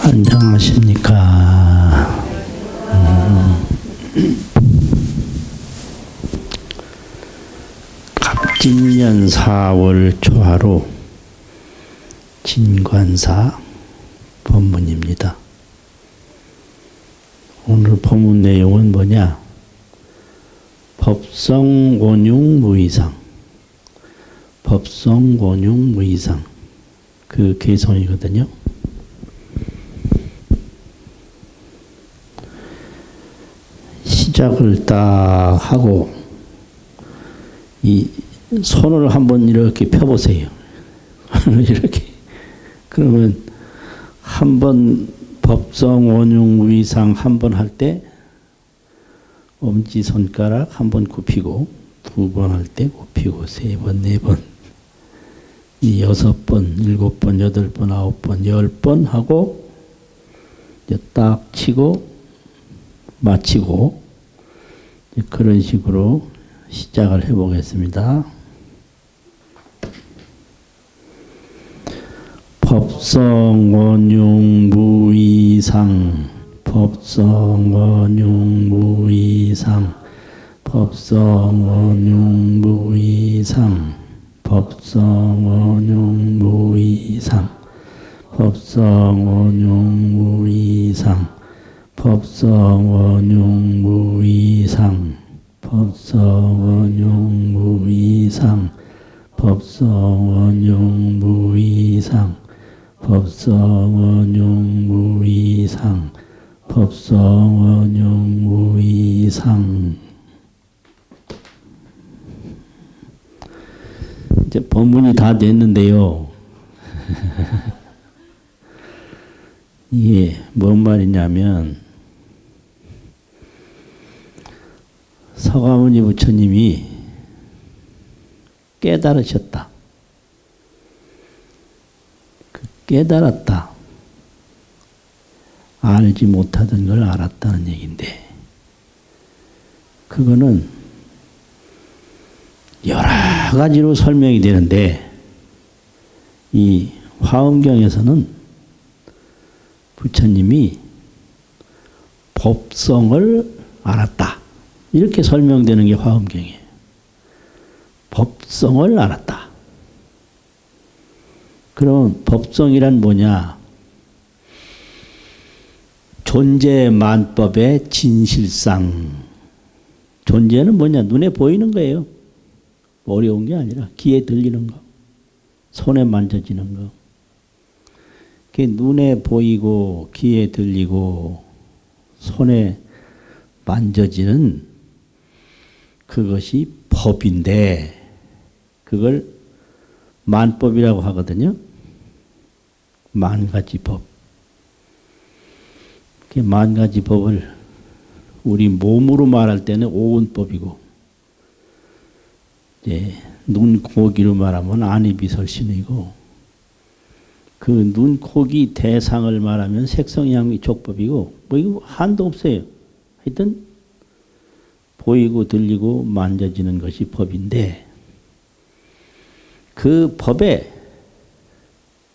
안녕하십니까. 갑진년 4월 초하루 진관사 법문입니다. 오늘 법문 내용은 뭐냐? 법성원흉무이상, 법성원흉무이상, 그 개성이거든요. 시작을 딱 하고 이 손을 한번 이렇게 펴보세요. 이렇게. 그러면 한번 법성원흉무이상 한번 할 때 엄지손가락 한번 굽히고, 두 번 할 때 굽히고, 세 번, 네 번, 이 6번, 7번, 8번, 9번, 10번 하고 딱 치고 마치고, 그런 식으로 시작을 해보겠습니다. 법성원흉무이상, 법성원흉무이상, 법성원흉무이상, 법성원흉무이상, 법성원흉무이상, 법성원흉무이상, 법성원흉무이상, 법성원흉무이상, 법성원흉무이상, 법성원흉무이상. 이제 법문이 다 됐는데요. 이게 뭔 말이냐면, 서가모니 부처님이 깨달으셨다. 깨달았다. 알지 못하던 걸 알았다는 얘기인데, 그거는 여러 가지로 설명이 되는데, 이 화엄경에서는 부처님이 법성을 알았다, 이렇게 설명되는 게 화엄경이에요. 법성을 알았다. 그럼 법성이란 뭐냐? 존재만법의 진실상. 존재는 뭐냐? 눈에 보이는 거예요. 어려운 게 아니라 귀에 들리는 거, 손에 만져지는 거. 그게 눈에 보이고 귀에 들리고 손에 만져지는 그것이 법인데, 그걸 만법이라고 하거든요. 만 가지 법. 그 만 가지 법을 우리 몸으로 말할 때는 오운법이고, 이제 눈, 코, 귀로 말하면 안이비설신이고, 그 눈, 코, 귀 대상을 말하면 색성향미 족법이고, 뭐 이거 한도 없어요. 하여튼 보이고 들리고 만져지는 것이 법인데, 그 법의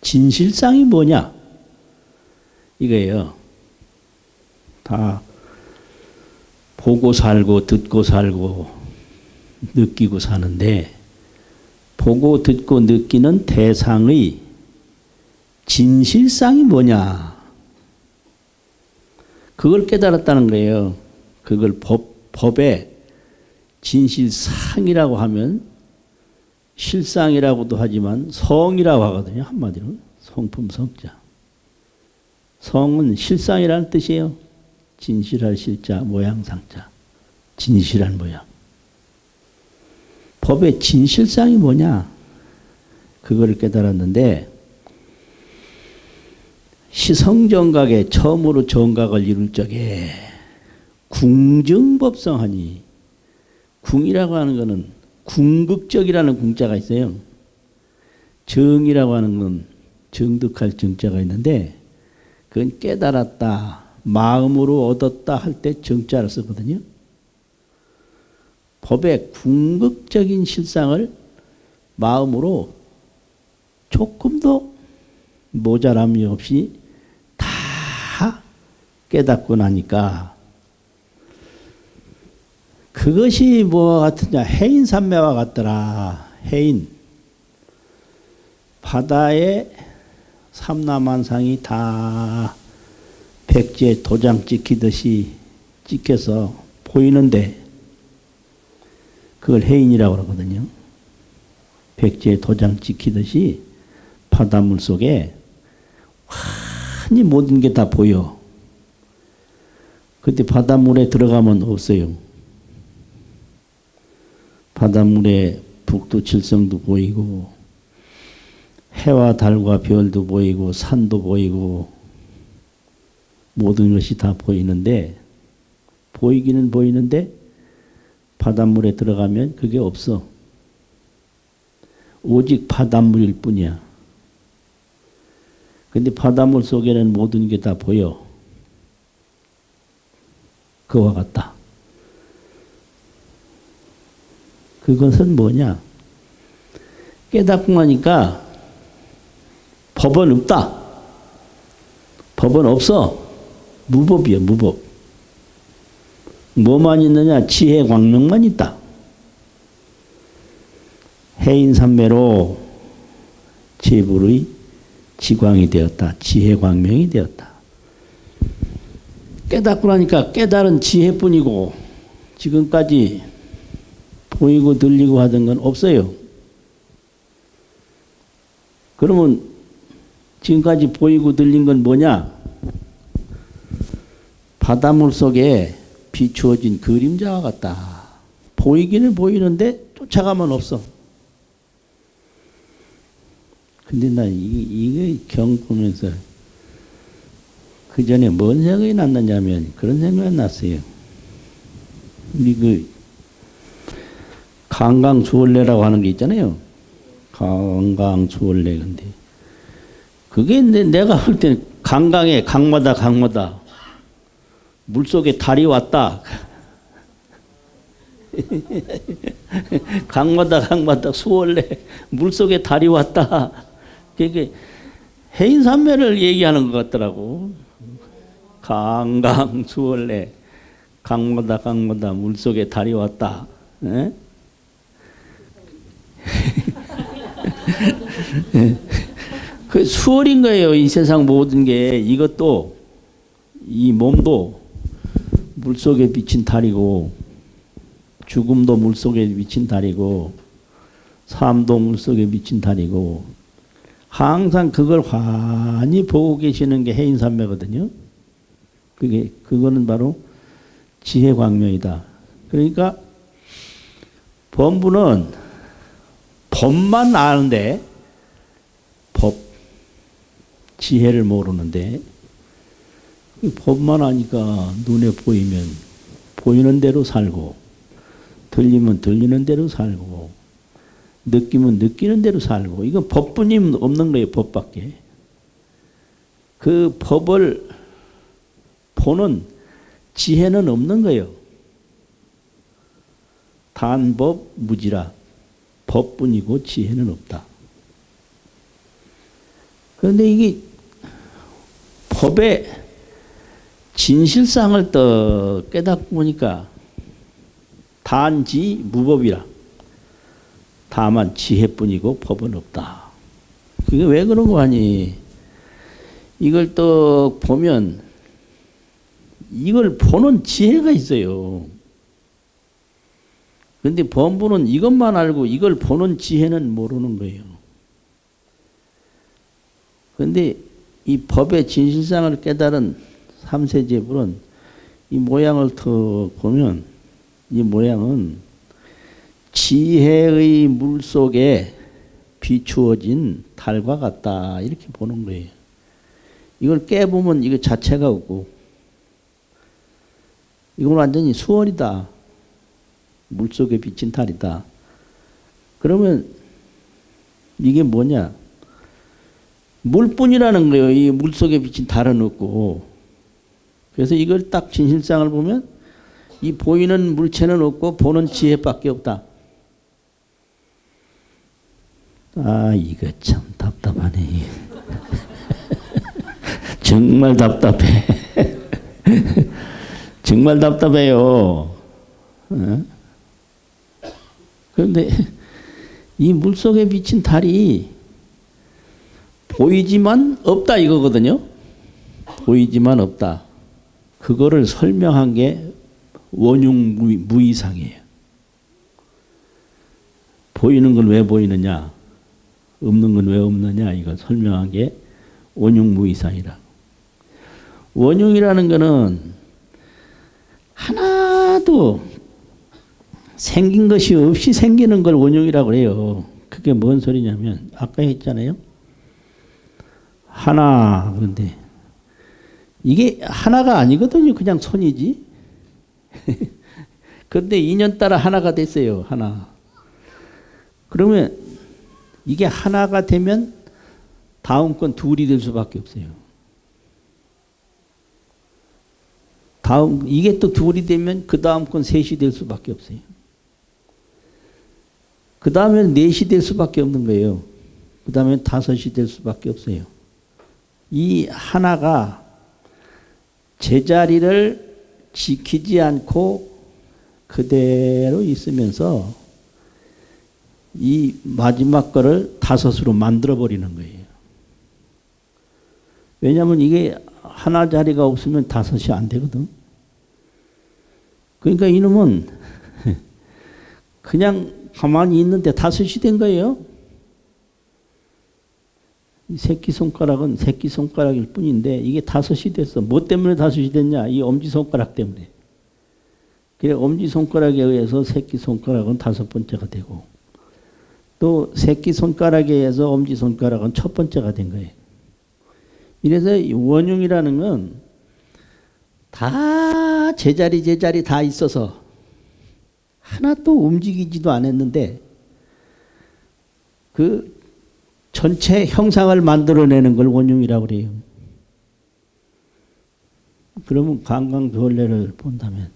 진실상이 뭐냐? 이거예요. 다 보고 살고 듣고 살고 느끼고 사는데, 보고 듣고 느끼는 대상의 진실상이 뭐냐? 그걸 깨달았다는 거예요. 그걸 법의 진실상이라고 하면, 실상이라고도 하지만 성이라고 하거든요. 한마디로 성품 성자. 성은 실상이라는 뜻이에요. 진실할 실자, 모양상자. 진실한 모양. 법의 진실상이 뭐냐? 그거를 깨달았는데, 시성정각에 처음으로 정각을 이룰 적에 궁정법성하니, 궁이라고 하는 것은 궁극적이라는 궁자가 있어요. 정이라고 하는 건 정득할 정자가 있는데, 그건 깨달았다, 마음으로 얻었다 할 때 정자를 쓰거든요. 법의 궁극적인 실상을 마음으로 조금도 모자람이 없이 다 깨닫고 나니까 그것이 뭐 같으냐, 해인산매와 같더라. 해인. 바다에 삼라만상이 다 백제 도장 찍히듯이 찍혀서 보이는데 그걸 해인이라고 그러거든요. 백제 도장 찍히듯이 바닷물 속에 완전히 모든 게 다 보여. 그때 바닷물에 들어가면 없어요. 바닷물에 북두칠성도 보이고 해와 달과 별도 보이고 산도 보이고 모든 것이 다 보이는데 보이기는 보이는데 바닷물에 들어가면 그게 없어. 오직 바닷물일 뿐이야. 근데 바닷물 속에는 모든 게 다 보여. 그와 같다. 그것은 뭐냐? 깨닫고 나니까 법은 없다. 법은 없어. 무법이야, 무법. 뭐만 있느냐? 지혜 광명만 있다. 해인산매로 제불의 지광이 되었다. 지혜 광명이 되었다. 깨닫고 나니까 깨달은 지혜뿐이고 지금까지 보이고 들리고 하던 건 없어요. 그러면 지금까지 보이고 들린 건 뭐냐? 바닷물 속에 비추어진 그림자와 같다. 보이기는 보이는데 쫓아가면 없어. 근데 나 이게 경 보면서 그 전에 뭔 생각이 났느냐면 그런 생각이 났어요. 우리 그 강강수월래라고 하는 게 있잖아요. 강강수월래. 근데 그게 내가 볼 때 강강에 강마다 물속에 달이 왔다. 강마다 수월래 물속에 달이 왔다. 그게 해인산매를 얘기하는 것 같더라고. 강강수월래 강마다 물속에 달이 왔다. 에? 그 수월인 거예요. 이 세상 모든 게. 이것도 이 몸도 물속에 비친 달이고 죽음도 물속에 비친 달이고 삶도 물속에 비친 달이고 항상 그걸 환히 보고 계시는 게 해인산매거든요. 그거는 바로 지혜광명이다. 그러니까 범부는 법만 아는데 법, 지혜를 모르는데 법만 아니까 눈에 보이면 보이는 대로 살고 들리면 들리는 대로 살고 느끼면 느끼는 대로 살고 이건 법뿐이 없는 거예요. 법밖에. 그 법을 보는 지혜는 없는 거예요. 단법 무지라. 법뿐이고 지혜는 없다. 그런데 이게 법의 진실상을 또 깨닫고 보니까 단지 무법이라. 다만 지혜뿐이고 법은 없다. 그게 왜 그런 거 아니? 이걸 또 보면 이걸 보는 지혜가 있어요. 그런데 범부는 이것만 알고 이걸 보는 지혜는 모르는 거예요. 그런데 이 법의 진실상을 깨달은 삼세제불은 이 모양을 더 보면 이 모양은 지혜의 물속에 비추어진 달과 같다. 이렇게 보는 거예요. 이걸 깨보면 이거 자체가 없고 이건 완전히 수월이다. 물속에 비친 달이다. 그러면 이게 뭐냐? 물뿐이라는 거예요. 이 물속에 비친 달은 없고. 그래서 이걸 딱 진실상을 보면 이 보이는 물체는 없고 보는 지혜밖에 없다. 아, 이거 참 답답하네. 정말 답답해. 정말 답답해요. 어? 그런데 이 물속에 비친 달이 보이지만 없다 이거거든요. 보이지만 없다. 그거를 설명한 게 원흉무이상이에요. 보이는 건 왜 보이느냐, 없는 건 왜 없느냐, 이거 설명한 게 원흉무이상이라. 원흉이라는 거는 하나도 생긴 것이 없이 생기는 걸 원흉이라고 해요. 그게 뭔 소리냐면 아까 했잖아요. 하나, 그런데 이게 하나가 아니거든요. 그냥 손이지. 그런데 인연따라 하나가 됐어요. 하나. 그러면 이게 하나가 되면 다음 건 둘이 될 수밖에 없어요. 다음 이게 또 둘이 되면 그 다음 건 셋이 될 수밖에 없어요. 그 다음엔 넷이 될 수밖에 없는 거예요. 그 다음엔 다섯이 될 수밖에 없어요. 이 하나가 제자리를 지키지 않고 그대로 있으면서 이 마지막 거를 다섯으로 만들어 버리는 거예요. 왜냐하면 이게 하나 자리가 없으면 다섯이 안 되거든. 그러니까 이놈은 그냥 가만히 있는데 다섯이 된 거예요. 이 새끼손가락은 새끼손가락일 뿐인데 이게 다섯이 됐어. 뭐 때문에 다섯이 됐냐? 이 엄지손가락 때문에. 그래 엄지손가락에 의해서 새끼손가락은 다섯 번째가 되고 또 새끼손가락에 의해서 엄지손가락은 첫 번째가 된 거예요. 이래서 원흉이라는 건 다 제자리 다 있어서 하나도 움직이지도 않았는데 그 전체 형상을 만들어내는 걸 원흉이라고 그래요. 그러면 관광별례를 본다면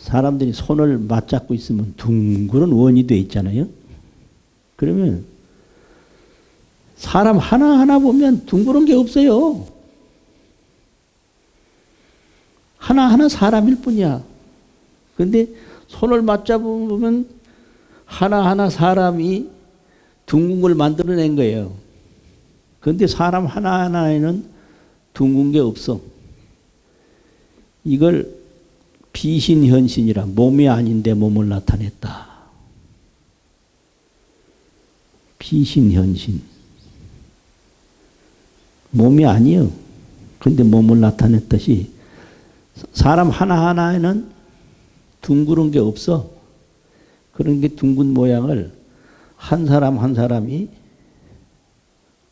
사람들이 손을 맞잡고 있으면 둥그런 원이 돼 있잖아요. 그러면 사람 하나하나 보면 둥그런 게 없어요. 하나하나 사람일 뿐이야. 그런데 손을 맞잡으면 하나하나 사람이 둥근 걸 만들어낸 거예요. 그런데 사람 하나하나에는 둥근 게 없어. 이걸 비신현신이라 몸이 아닌데 몸을 나타냈다. 비신현신. 몸이 아니요. 그런데 몸을 나타냈듯이 사람 하나하나에는 둥그런 게 없어. 그런 게 둥근 모양을 한 사람 한 사람이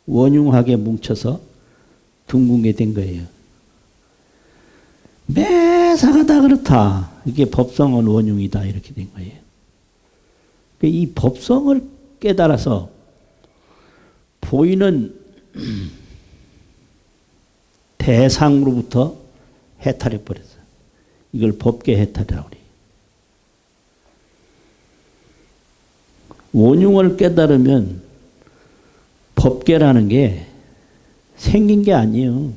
원흉하게 뭉쳐서 둥근 게 된 거예요. 매사가 다 그렇다. 이게 법성은 원흉이다. 이렇게 된 거예요. 이 법성을 깨달아서 보이는 대상으로부터 해탈해 버렸어요. 이걸 법계 해탈이라고 그래요. 원흉을 깨달으면 법계라는 게 생긴 게 아니에요.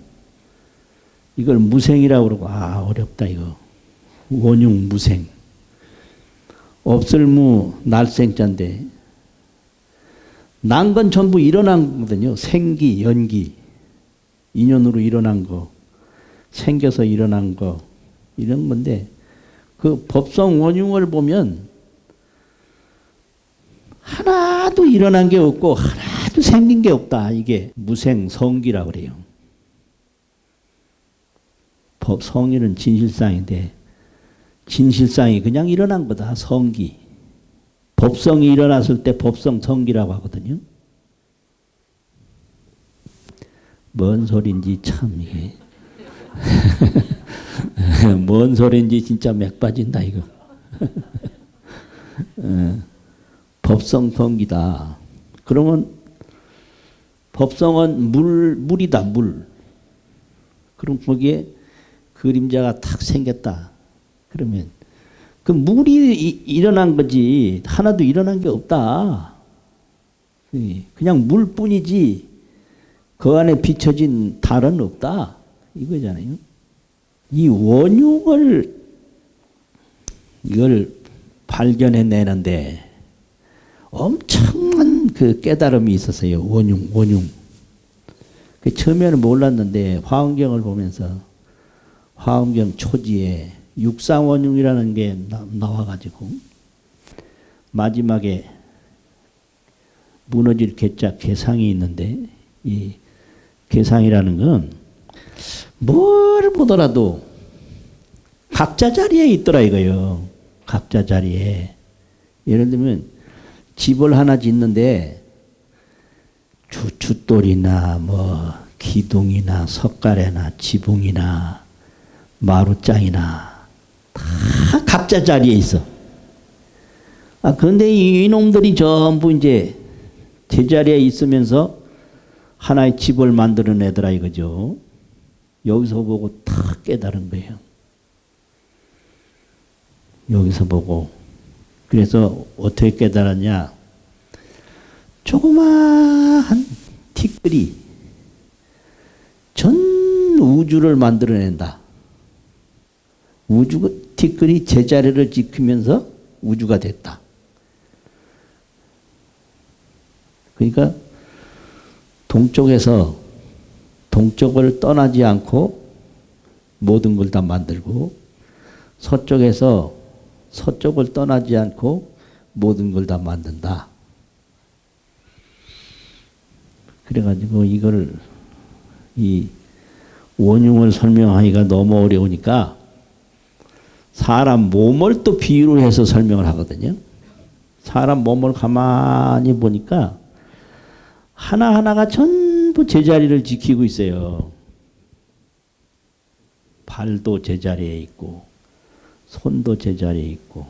이걸 무생이라고 그러고 어렵다 이거. 원흉 무생. 없을 무 날생자인데 난 건 전부 일어난 거거든요. 생기, 연기. 인연으로 일어난 거. 생겨서 일어난 거. 이런 건데 그 법성 원흉을 보면 하나도 일어난 게 없고 하나도 생긴 게 없다. 이게 무생성기라고 그래요. 성기는 진실상인데 진실상이 그냥 일어난 거다. 성기. 법성이 일어났을 때 법성성기라고 하거든요. 뭔 소린지 참 이게 뭔 소린지 진짜 맥 빠진다 이거. 법성성기다. 그러면 법성은 물이다 물. 그럼 거기에 그림자가 탁 생겼다. 그러면 그 물이 일어난 거지 하나도 일어난 게 없다. 그냥 물뿐이지 그 안에 비춰진 달은 없다. 이거잖아요. 이 원흉을 이걸 발견해내는데 엄청난 그 깨달음이 있었어요. 원흉. 그 처음에는 몰랐는데 화엄경을 보면서 화엄경 초지에 육상원흉이라는 게 나와가지고 마지막에 무너질 개자 개상이 있는데 이 개상이라는 건 뭘 보더라도 각자 자리에 있더라 이거요. 각자 자리에. 예를 들면 집을 하나 짓는데 춧돌이나 뭐 기둥이나 석가래나 지붕이나 마루장이나 다 각자 자리에 있어. 그런데 이놈들이 전부 이제 제자리에 있으면서 하나의 집을 만들어내더라 이거죠. 여기서 보고 탁 깨달은 거예요. 여기서 보고. 그래서 어떻게 깨달았냐. 조그마한 티끌이 전 우주를 만들어낸다. 우주 티끌이 제자리를 지키면서 우주가 됐다. 그러니까 동쪽을 떠나지 않고 모든 걸 다 만들고 서쪽에서 서쪽을 떠나지 않고 모든 걸 다 만든다. 그래가지고 이거를 이 원흉을 설명하기가 너무 어려우니까 사람 몸을 또 비유로 해서 설명을 하거든요. 사람 몸을 가만히 보니까 하나하나가 전부 제자리를 지키고 있어요. 발도 제자리에 있고 손도 제자리에 있고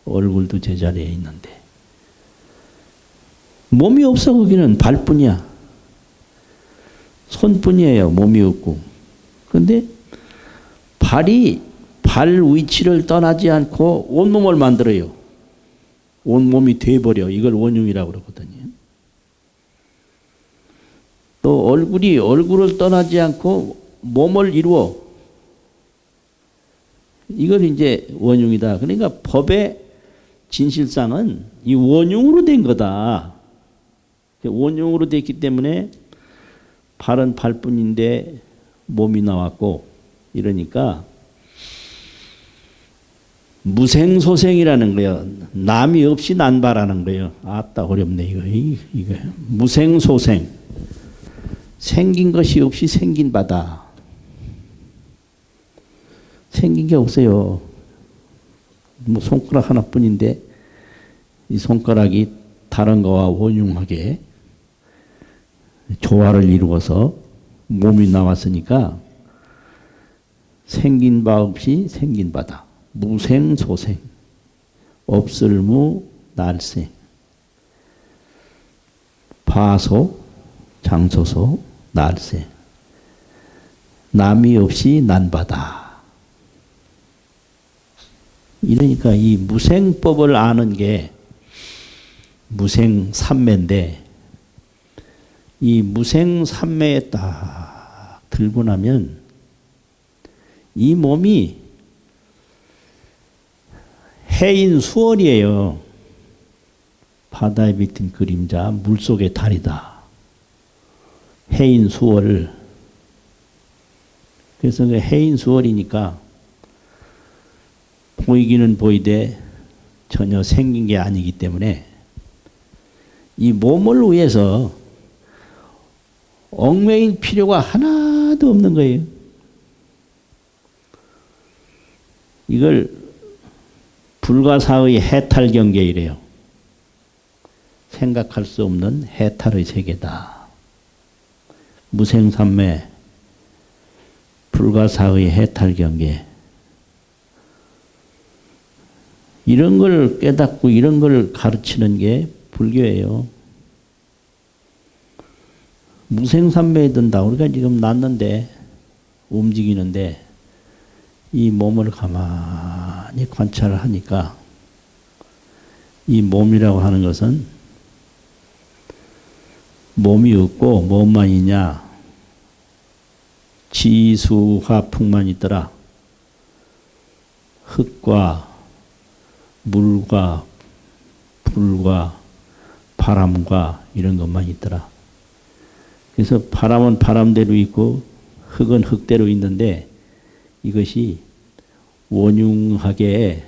얼굴도 제자리에 있는데 몸이 없어. 거기는 발뿐이야. 손뿐이에요. 몸이 없고. 그런데 발 위치를 떠나지 않고 온몸을 만들어요. 온몸이 돼버려. 이걸 원흉이라고 그러거든요. 또 얼굴을 떠나지 않고 몸을 이루어. 이걸 이제 원흉이다. 그러니까 법의 진실상은 이 원흉으로 된 거다. 원흉으로 됐기 때문에 발은 발뿐인데 몸이 나왔고 이러니까 무생소생이라는 거예요. 남이 없이 난바라는 거예요. 아따 어렵네 이거. 무생소생. 생긴 것이 없이 생긴 바다. 생긴 게 없어요. 뭐 손가락 하나뿐인데 이 손가락이 다른 거와 원흉하게 조화를 이루어서 몸이 나왔으니까 생긴 바 없이 생긴 바다. 무생소생. 없을무 날생. 파소 장소소 날생. 남이 없이 난바다. 이러니까 이 무생법을 아는 게 무생삼매인데 이 무생삼매에 딱 들고 나면 이 몸이 해인 수월이에요. 바다에 비친 그림자, 물속의 달이다. 해인 수월. 그래서 그 해인 수월이니까 보이기는 보이되 전혀 생긴 게 아니기 때문에 이 몸을 위해서 얽매일 필요가 하나도 없는 거예요. 이걸 불가사의 해탈경계이래요. 생각할 수 없는 해탈의 세계다. 무생삼매, 불가사의 해탈경계. 이런 걸 깨닫고 이런 걸 가르치는 게 불교예요. 무생삼매에 든다. 우리가 지금 났는데 움직이는데 이 몸을 가만히 관찰을 하니까 이 몸이라고 하는 것은 몸이 없고 뭐만 있냐? 지수화풍만 있더라. 흙과 물과 불과 바람과 이런 것만 있더라. 그래서 바람은 바람대로 있고 흙은 흙대로 있는데 이것이 원흉하게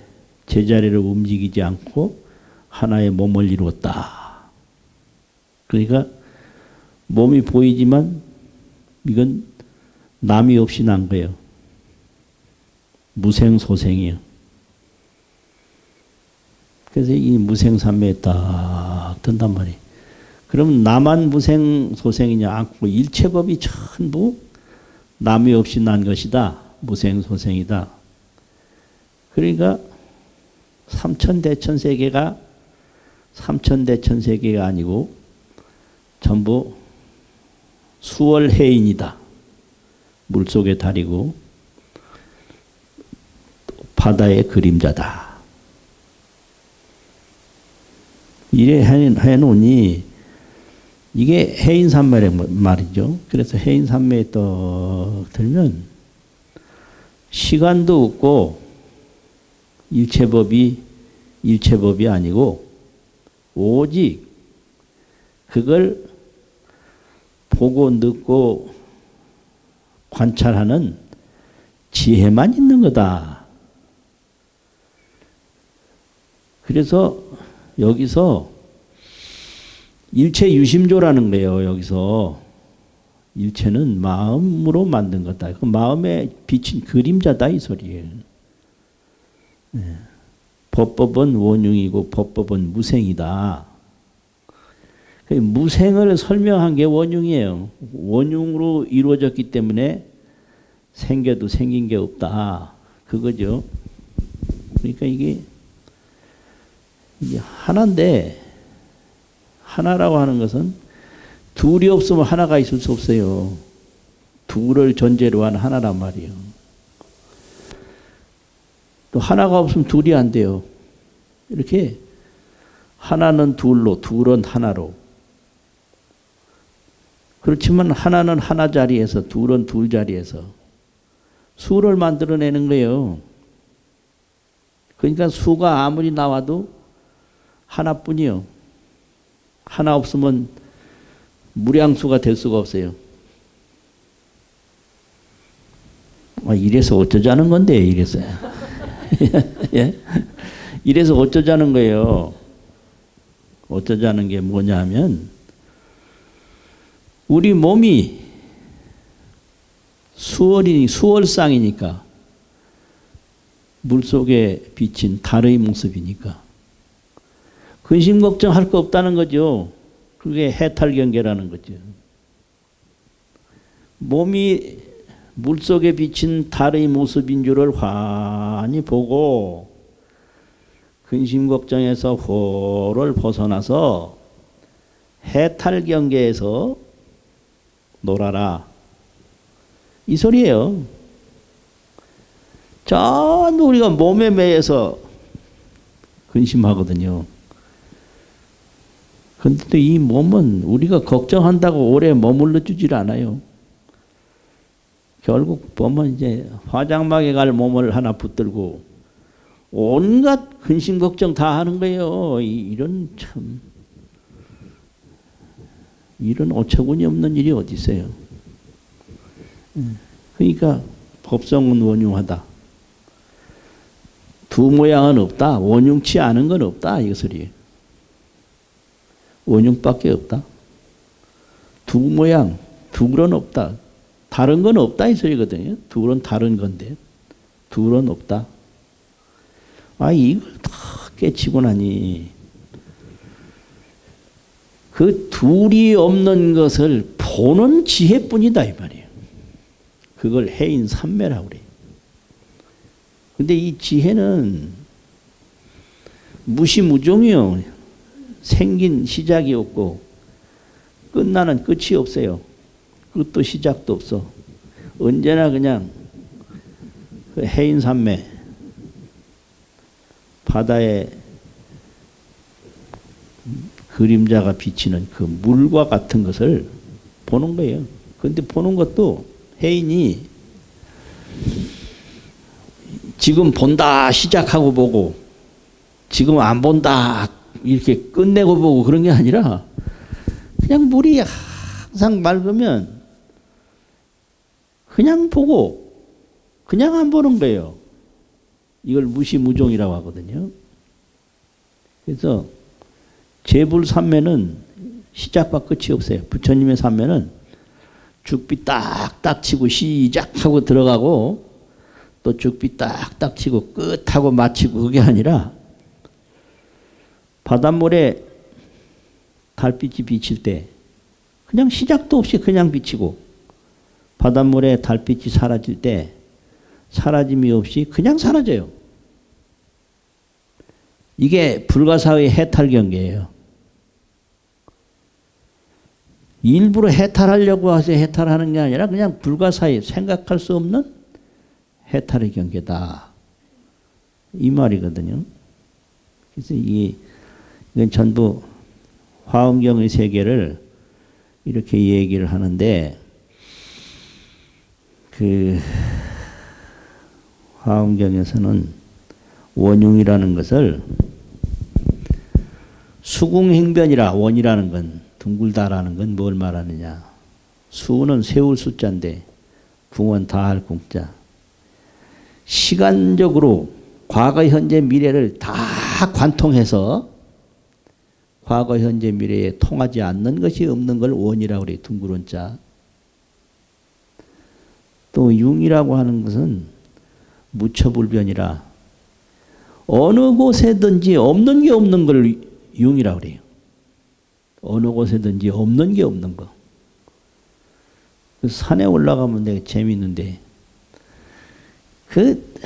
제자리를 움직이지 않고 하나의 몸을 이루었다. 그러니까 몸이 보이지만 이건 남이 없이 난 거예요. 무생소생이에요. 그래서 이 무생삼매에 딱 든단 말이에요. 그럼 나만 무생소생이냐 않고 일체법이 전부 남이 없이 난 것이다. 무생소생이다. 그러니까 삼천대천세계가 삼천대천세계가 아니고 전부 수월해인이다. 물속의 달이고 바다의 그림자다. 이래 해놓으니 이게 해인산매의 말이죠. 그래서 해인산매에 또 들면 시간도 없고 일체법이 아니고 오직 그걸 보고 듣고 관찰하는 지혜만 있는 거다. 그래서 여기서 일체 유심조라는 거예요. 여기서 일체는 마음으로 만든 거다. 그 마음에 비친 그림자다 이 소리예요. 네. 법법은 원흉이고 법법은 무생이다. 무생을 설명한 게 원흉이에요. 원흉으로 이루어졌기 때문에 생겨도 생긴 게 없다. 그거죠. 그러니까 이게 하나인데 하나라고 하는 것은 둘이 없으면 하나가 있을 수 없어요. 둘을 전제로 한 하나란 말이에요. 또 하나가 없으면 둘이 안 돼요. 이렇게 하나는 둘로, 둘은 하나로. 그렇지만 하나는 하나 자리에서, 둘은 둘 자리에서 수를 만들어내는 거예요. 그러니까 수가 아무리 나와도 하나뿐이요. 하나 없으면 무량수가 될 수가 없어요. 이래서 어쩌자는 건데, 이래서. 예? 이래서 어쩌자는 거예요. 어쩌자는 게 뭐냐 하면, 우리 몸이 수월상이니까, 물속에 비친 달의 모습이니까, 근심 걱정할 거 없다는 거죠. 그게 해탈경계라는 거죠. 몸이 물속에 비친 달의 모습인 줄을 환히 보고 근심 걱정에서 호를 벗어나서 해탈경계에서 놀아라. 이 소리예요. 전 우리가 몸에 매여서 근심하거든요. 그런데 이 몸은 우리가 걱정한다고 오래 머물러 주질 않아요. 결국 보면 이제 화장막에 갈 몸을 하나 붙들고 온갖 근심 걱정 다 하는 거예요. 이런 참 이런 어처구니 없는 일이 어디 있어요. 그러니까 법성은 원흉하다. 두 모양은 없다. 원흉치 않은 건 없다. 이 소리예요. 원흉밖에 없다. 두 모양, 둘은 없다. 다른 건 없다 이 소리거든요. 둘은 다른 건데 둘은 없다. 이걸 다 깨치고 나니 그 둘이 없는 것을 보는 지혜뿐이다 이 말이에요. 그걸 해인삼매라고 그래요. 근데 이 지혜는 무시무종이요. 생긴 시작이 없고 끝나는 끝이 없어요. 끝도 시작도 없어. 언제나 그냥 그 해인산매 바다에 그림자가 비치는 그 물과 같은 것을 보는 거예요. 그런데 보는 것도 해인이 지금 본다 시작하고 보고 지금 안 본다 이렇게 끝내고 보고 그런 게 아니라 그냥 물이 항상 맑으면 그냥 보고 그냥 안 보는 거예요. 이걸 무시무종이라고 하거든요. 그래서 제불삼매는 시작과 끝이 없어요. 부처님의 삼매는 죽비 딱딱 치고 시작하고 들어가고 또 죽비 딱딱 치고 끝하고 마치고 그게 아니라 바닷물에 달빛이 비칠 때 그냥 시작도 없이 그냥 비치고 바닷물에 달빛이 사라질 때 사라짐이 없이 그냥 사라져요. 이게 불가사의 해탈경계예요. 일부러 해탈하려고 해서 해탈하는 게 아니라 그냥 불가사의 생각할 수 없는 해탈의 경계다. 이 말이거든요. 그래서 이건 전부 화엄경의 세계를 이렇게 얘기를 하는데 그 화엄경에서는 원흉이라는 것을 수궁행변이라 원이라는 건 둥글다라는 건 뭘 말하느냐. 수는 세울 숫자인데 궁은 다할 궁자. 시간적으로 과거, 현재, 미래를 다 관통해서 과거, 현재, 미래에 통하지 않는 것이 없는 걸 원이라고 그래요. 둥그런 자. 또 융이라고 하는 것은 무처불변이라 어느 곳에든지 없는 게 없는 걸 융이라고 그래요. 어느 곳에든지 없는 게 없는 거. 그 산에 올라가면 되게 재밌는데 그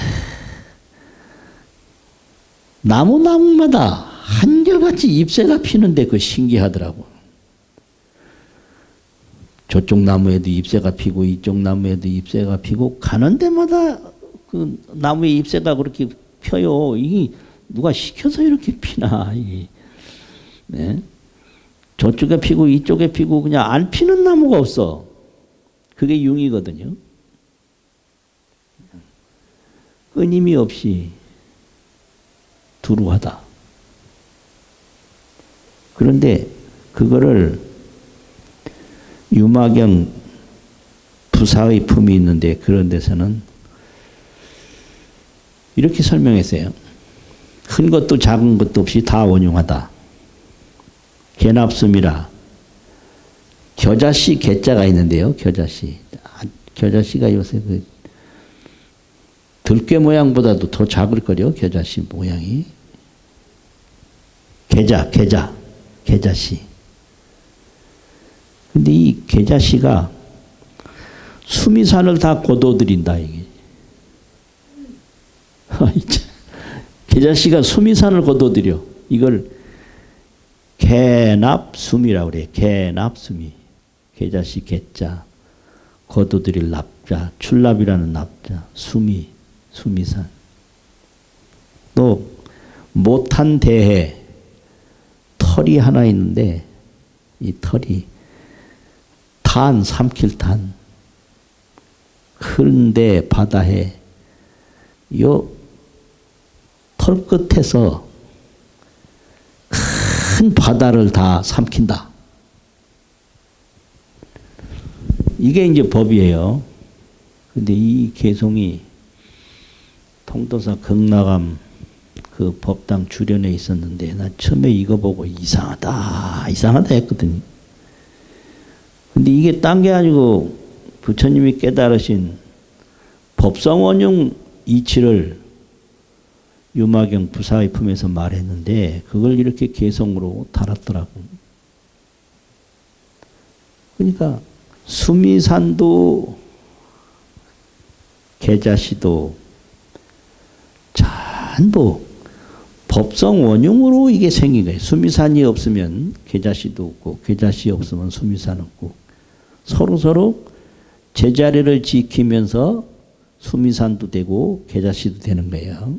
나무마다 한결같이 잎새가 피는데 그 신기하더라고. 저쪽 나무에도 잎새가 피고 이쪽 나무에도 잎새가 피고 가는 데마다 그 나무에 잎새가 그렇게 펴요. 이게 누가 시켜서 이렇게 피나. 네? 저쪽에 피고 이쪽에 피고 그냥 안 피는 나무가 없어. 그게 융이거든요. 끊임이 없이 두루하다. 그런데 그거를 유마경 부사의 품이 있는데 그런 데서는 이렇게 설명했어요. 큰 것도 작은 것도 없이 다 원흉하다. 개납숨이라. 겨자씨 개자가 있는데요. 겨자씨. 겨자씨가 요새 그 들깨 모양보다도 더 작을 거요. 겨자씨 모양이. 계자씨. 근데 이 계자씨가 수미산을 다 거둬들인다 이게. 계자씨가 수미산을 거둬들여. 이걸 개납숨이라고 그래. 개납숨이. 계자씨 개자. 거둬들일 납자. 출납이라는 납자. 수미산. 또 못한 대해. 털이 하나 있는데 이 털이 삼킬 탄. 흐른데 바다에 요 털 끝에서 큰 바다를 다 삼킨다. 이게 이제 법이에요. 근데 이 개송이 통도사 극락암 그 법당 주련에 있었는데 나 처음에 이거 보고 이상하다 했거든요. 근데 이게 딴 게 아니고 부처님이 깨달으신 법성원용 이치를 유마경 부사의 품에서 말했는데 그걸 이렇게 개성으로 달았더라고. 그러니까 수미산도 계자시도 전부 법성 원흉으로 이게 생긴 거예요. 수미산이 없으면 계자시도 없고 계자시 없으면 수미산 없고 서로 제자리를 지키면서 수미산도 되고 계자시도 되는 거예요.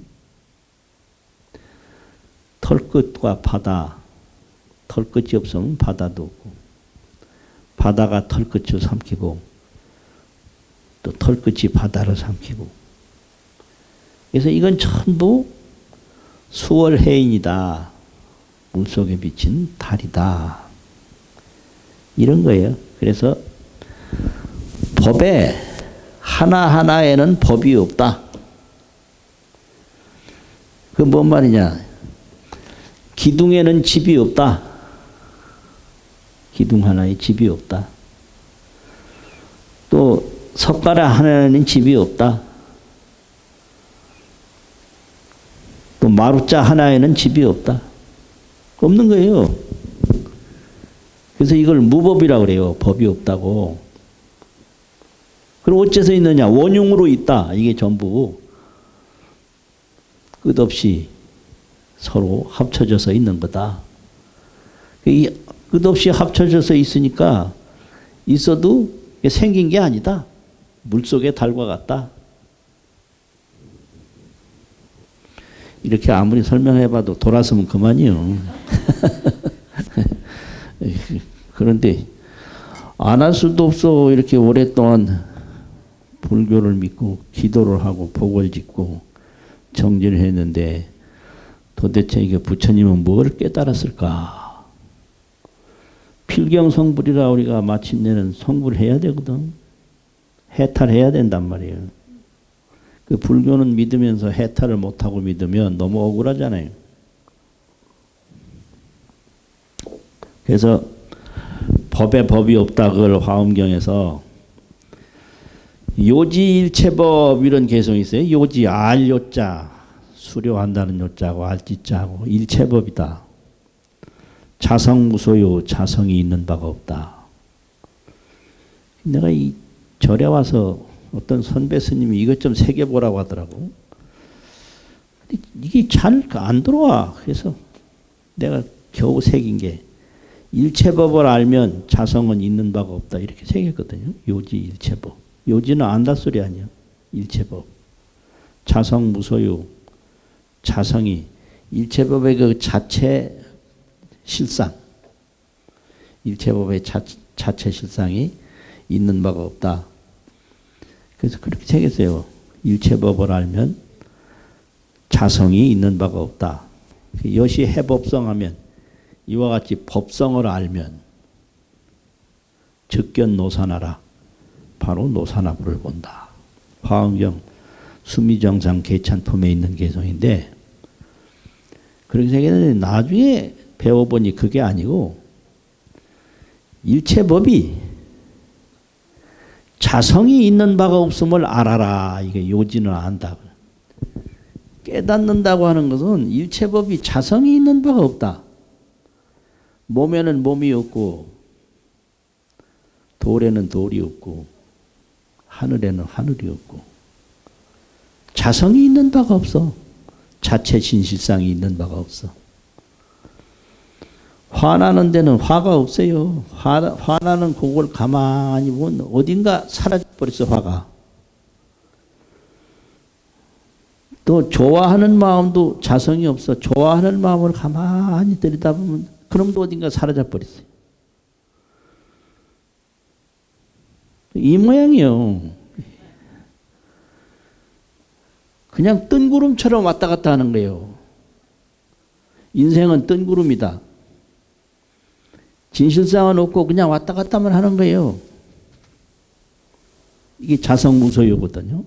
털끝과 바다, 털끝이 없으면 바다도 없고 바다가 털끝을 삼키고 또 털끝이 바다를 삼키고 그래서 이건 전부 수월해인이다. 물속에 비친 달이다. 이런 거예요. 그래서 법에 하나하나에는 법이 없다. 그 뭔 말이냐. 기둥에는 집이 없다. 기둥 하나에 집이 없다. 또 석가락 하나에는 집이 없다. 또 마루자 하나에는 집이 없다. 없는 거예요. 그래서 이걸 무법이라고 그래요. 법이 없다고. 그럼 어째서 있느냐? 원흉으로 있다. 이게 전부 끝없이 서로 합쳐져서 있는 거다. 이 끝없이 합쳐져서 있으니까 있어도 생긴 게 아니다. 물속의 달과 같다. 이렇게 아무리 설명해봐도 돌아서면 그만이요. 그런데 안 할 수도 없어. 이렇게 오랫동안 불교를 믿고 기도를 하고 복을 짓고 정진을 했는데 도대체 이게 부처님은 뭘 깨달았을까? 필경성불이라 우리가 마침내는 성불을 해야 되거든. 해탈해야 된단 말이에요. 그 불교는 믿으면서 해탈을 못하고 믿으면 너무 억울하잖아요. 그래서 법에 법이 없다. 그걸 화엄경에서 요지일체법 이런 개성이 있어요. 요지 알요자 수료한다는 요자고 알지자고 일체법이다. 자성무소요 자성이 있는 바가 없다. 내가 이 절에 와서 어떤 선배 스님이 이것 좀 새겨보라고 하더라고. 이게 잘 안 들어와. 그래서 내가 겨우 새긴 게 일체법을 알면 자성은 있는 바가 없다. 이렇게 새겼거든요. 요지 일체법. 요지는 안다 소리 아니야. 일체법. 자성 무소유. 자성이 일체법의 그 자체 실상. 일체법의 자체 실상이 있는 바가 없다. 그래서 그렇게 새겼어요. 일체법을 알면 자성이 있는 바가 없다. 여시 해법성하면 이와 같이 법성을 알면 즉견노사나라. 바로 노사나부를 본다. 화엄경 수미정상 개찬품에 있는 개성인데 그렇게 생겼는데 나중에 배워보니 그게 아니고 일체법이 자성이 있는 바가 없음을 알아라. 이게 요지는 안다. 깨닫는다고 하는 것은 일체법이 자성이 있는 바가 없다. 몸에는 몸이 없고 돌에는 돌이 없고 하늘에는 하늘이 없고 자성이 있는 바가 없어. 자체 진실상이 있는 바가 없어. 화나는 데는 화가 없어요. 화나는 그걸 가만히 보면 어딘가 사라져버렸어. 화가. 또 좋아하는 마음도 자성이 없어. 좋아하는 마음을 가만히 들여다보면 그놈도 어딘가 사라져버렸어요. 이 모양이요. 그냥 뜬구름처럼 왔다 갔다 하는 거예요. 인생은 뜬구름이다. 진실상은 없고 그냥 왔다 갔다만 하는 거예요. 이게 자성무소유거든요.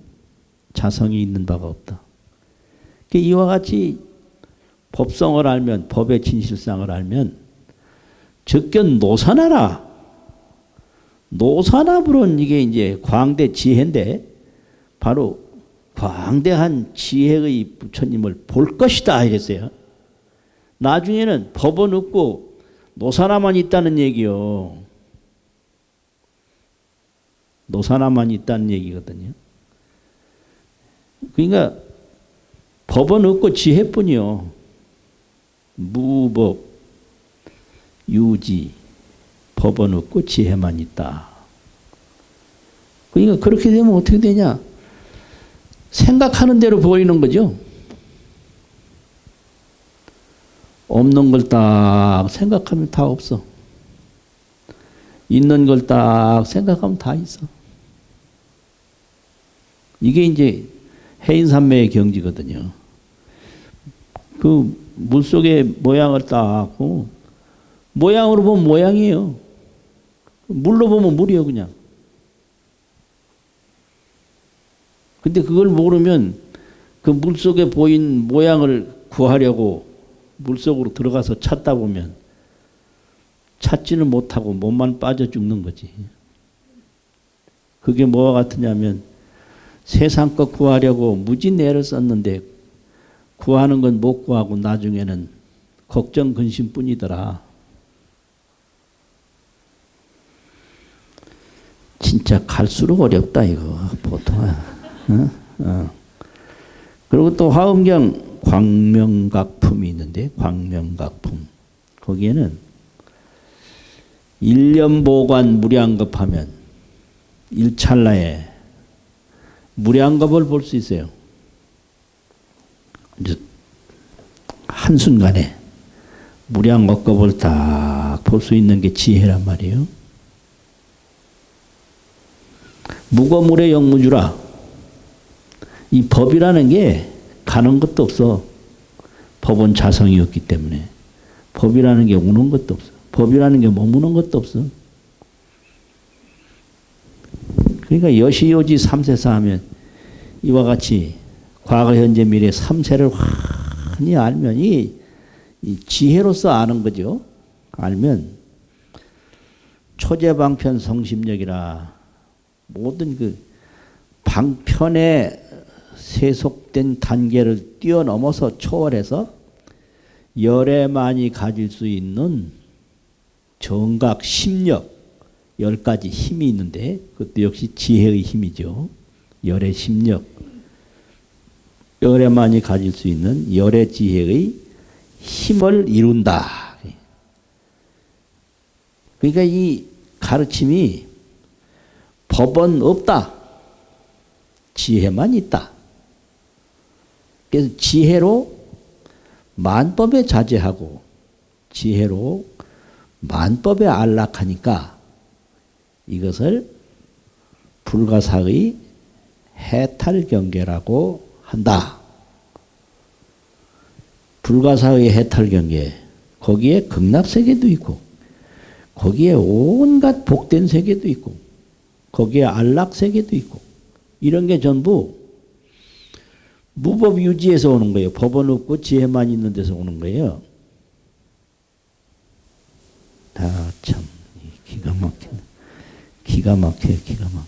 자성이 있는 바가 없다. 이와 같이 법성을 알면, 법의 진실상을 알면 즉견 노사나라. 노사나불은 이게 이제 광대 지혜인데 바로 광대한 지혜의 부처님을 볼 것이다 이랬어요. 나중에는 법은 없고 노사나만 있다는 얘기요. 노사나만 있다는 얘기거든요. 그러니까 법은 없고 지혜뿐이요. 무법, 유지, 법은 없고 지혜만 있다. 그러니까 그렇게 되면 어떻게 되냐? 생각하는 대로 보이는 거죠. 없는 걸 딱 생각하면 다 없어. 있는 걸 딱 생각하면 다 있어. 이게 이제 해인산매의 경지거든요. 그 물속의 모양을 딱 하고 모양으로 보면 모양이에요. 물로 보면 물이에요 그냥. 근데 그걸 모르면 그 물속에 보인 모양을 구하려고 물속으로 들어가서 찾다 보면 찾지는 못하고 몸만 빠져 죽는 거지. 그게 뭐와 같으냐면 세상 것 구하려고 무진 애를 썼는데 구하는 건 못 구하고 나중에는 걱정 근심뿐이더라. 진짜 갈수록 어렵다 이거 보통. 그리고 또 화엄경 광명각품이 있는데 광명각품 거기에는 일념보관 무량겁하면 일찰나에 무량겁을 볼 수 있어요. 한순간에 무량겁을 딱 볼 수 있는 게 지혜란 말이에요. 무거물의 영무주라. 이 법이라는 게 가는 것도 없어. 법은 자성이 없기 때문에. 법이라는 게 오는 것도 없어. 법이라는 게 머무는 것도 없어. 그러니까 여시요지 삼세사 하면 이와 같이 과거, 현재, 미래 삼세를 환히 알면 이 지혜로서 아는 거죠. 알면 초제방편 성심력이라 모든 그 방편에 세속된 단계를 뛰어넘어서 초월해서 열애만이 가질 수 있는 정각, 심력 10가지 힘이 있는데 그것도 역시 지혜의 힘이죠. 열애 심력 열애만이 가질 수 있는 열애 지혜의 힘을 이룬다. 그러니까 이 가르침이 법은 없다. 지혜만 있다. 그래서 지혜로 만법에 자제하고 지혜로 만법에 안락하니까 이것을 불가사의 해탈경계라고 한다. 불가사의 해탈경계 거기에 극락세계도 있고 거기에 온갖 복된 세계도 있고 거기에 안락세계도 있고 이런 게 전부 무법유지에서 오는 거예요. 법은 없고 지혜만 있는 데서 오는 거예요. 다 참 기가 막혀. 기가 막혀요. 기가 막혀.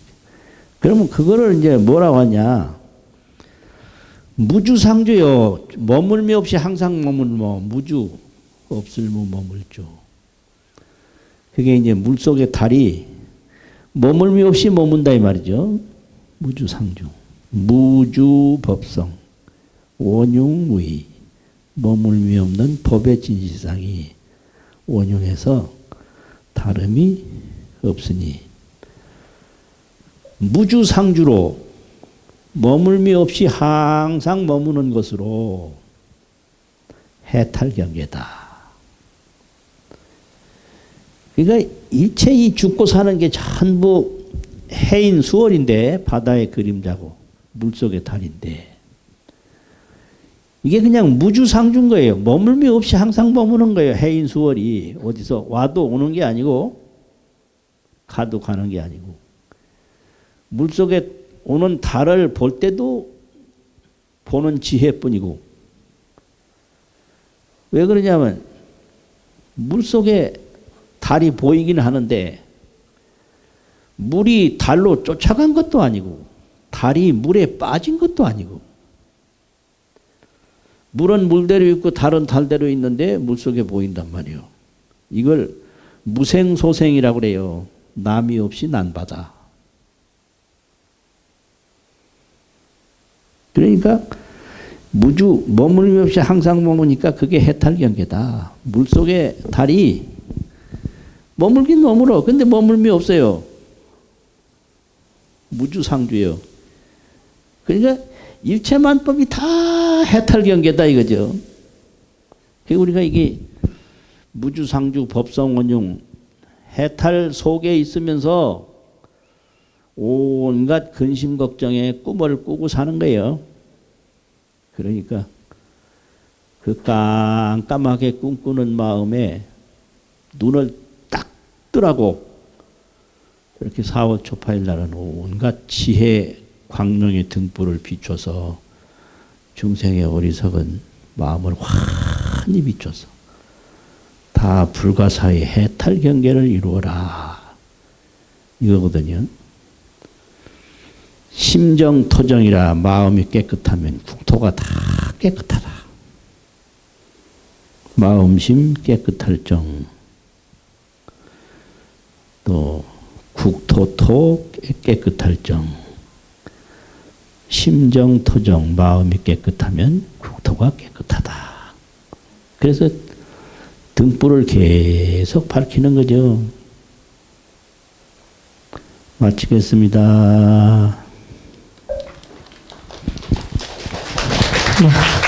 그러면 그거를 이제 뭐라고 하냐. 무주상주요. 머물미 없이 항상 머물며 무주 없을무 머물죠. 그게 이제 물속의 달이 머물미 없이 머문다 이 말이죠. 무주상주. 무주법성. 원흉무의. 머물미 없는 법의 진실상이 원흉해서 다름이 없으니 무주상주로 머물미 없이 항상 머무는 것으로 해탈경계다. 그러니까 일체 이 죽고 사는 게 전부 해인 수월인데 바다의 그림자고 물속의 달인데 이게 그냥 무주상주인 거예요. 머물미 없이 항상 머무는 거예요. 해인 수월이 어디서 와도 오는 게 아니고 가도 가는 게 아니고 물속에 오는 달을 볼 때도 보는 지혜뿐이고 왜 그러냐면 물속에 달이 보이긴 하는데 물이 달로 쫓아간 것도 아니고 달이 물에 빠진 것도 아니고 물은 물대로 있고 달은 달대로 있는데 물속에 보인단 말이에요. 이걸 무생소생이라고 그래요. 남이 없이 난바다. 그러니까 무주 머물미 없이 항상 머무니까 그게 해탈경계다. 물속에 달이 머물긴 머물어. 근데 머물미 없어요. 무주상주예요. 그러니까 일체만법이 다 해탈경계다 이거죠. 우리가 이게 무주상주 법성원용 해탈 속에 있으면서 온갖 근심 걱정에 꿈을 꾸고 사는 거예요. 그러니까 그 깜깜하게 꿈꾸는 마음에 눈을 딱 뜨라고 이렇게 4월 초파일 날은 온갖 지혜 광명의 등불을 비춰서 중생의 어리석은 마음을 환히 비춰서 다 불가사의 해탈 경계를 이루어라 이거거든요. 심정토정이라 마음이 깨끗하면 국토가 다 깨끗하다. 마음심 깨끗할 정. 또 국토토 깨끗할 정. 심정토정 마음이 깨끗하면 국토가 깨끗하다. 그래서 등불을 계속 밝히는 거죠. 마치겠습니다. 네.